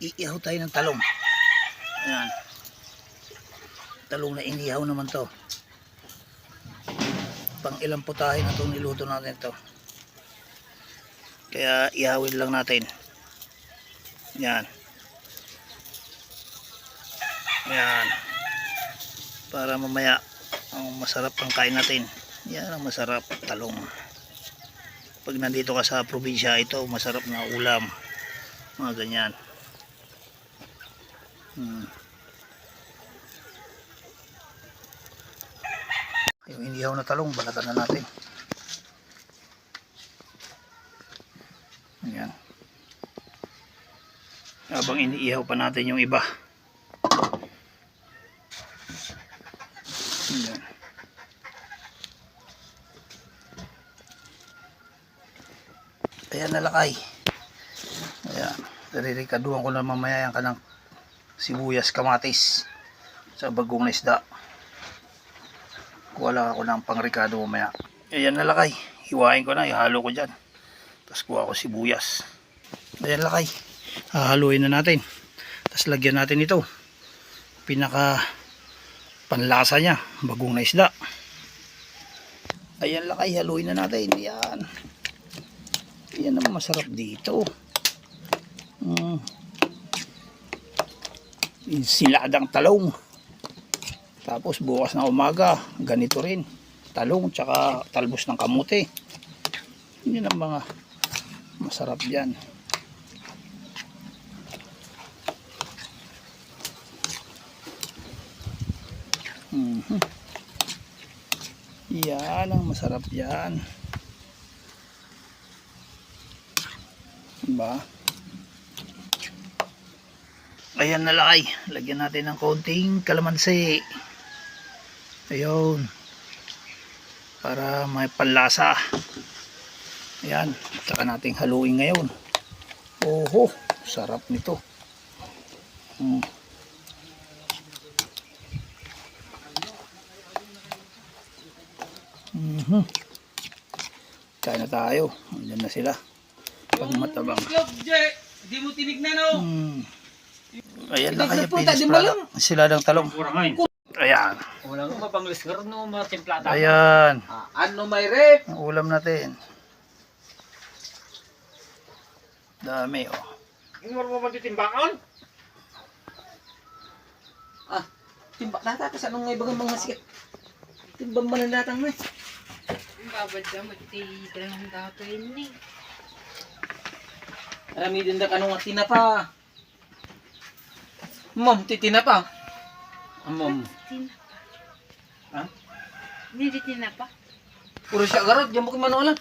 iihaw tayo ng talong. Ayan. Talong na inihaw naman to. Pang ilang putahe na itong niluto natin to. Kaya ihawin lang natin. Yan. Yan. Para mamaya ang masarap ang kain natin. Yan ang masarap, talong. Pag nandito ka sa probinsya, ito masarap na ulam. Mga ganyan. Yung inihaw na talong, balatan na natin. Ayan. Habang iniihaw pa natin yung iba. Ayan. Ayan nalakay. Ayan. Naririkaduhan ko na mamaya yung kanang sibuyas kamatis sa bagong na isda. Kuha lang ako ng pangrikado mamaya. Ayan nalakay. Hiwain ko na. Ihalo ko dyan. Tapos kuha ko sibuyas. Ayan lakay. Hahaluin na natin. Tapos lagyan natin ito. Pinaka panlasa niya. Bagong na isda. Ayan lakay. Haluin na natin. Ayan. Ayan naman masarap dito. Siladang talong. Tapos bukas na umaga. Ganito rin. Talong tsaka talbos ng kamote. Yun ang mga masarap dyan. Yan ang masarap yan. Diba? Ayan na lakay. Lagyan natin ng konting kalamansi. Ayun. Para may panlasa. Ayan. Saka natin haluin ngayon. Oho. Sarap nito. Kain na tayo. Andiyan na sila. Pag matabang. Di mo tinignan o. Ayan na kaya sila ng talong. Ayan. Wala ko mapanglis ka rin no, mga templata. Ayan. Ano may rep? Ang ulam natin. Dami oh. Inuwar mo ba titimbangon? Timbak nata kasi anong ngay bagang mga sikat. Timbang manalatang mo eh. Babad ka, magtitira ng dato yun eh. Alam din na kanong tinapa. Mom, titinapa. Mom. Tinapa. Ha? Hindi tinapa. Puro siya garot, diyan mo kung mano alam.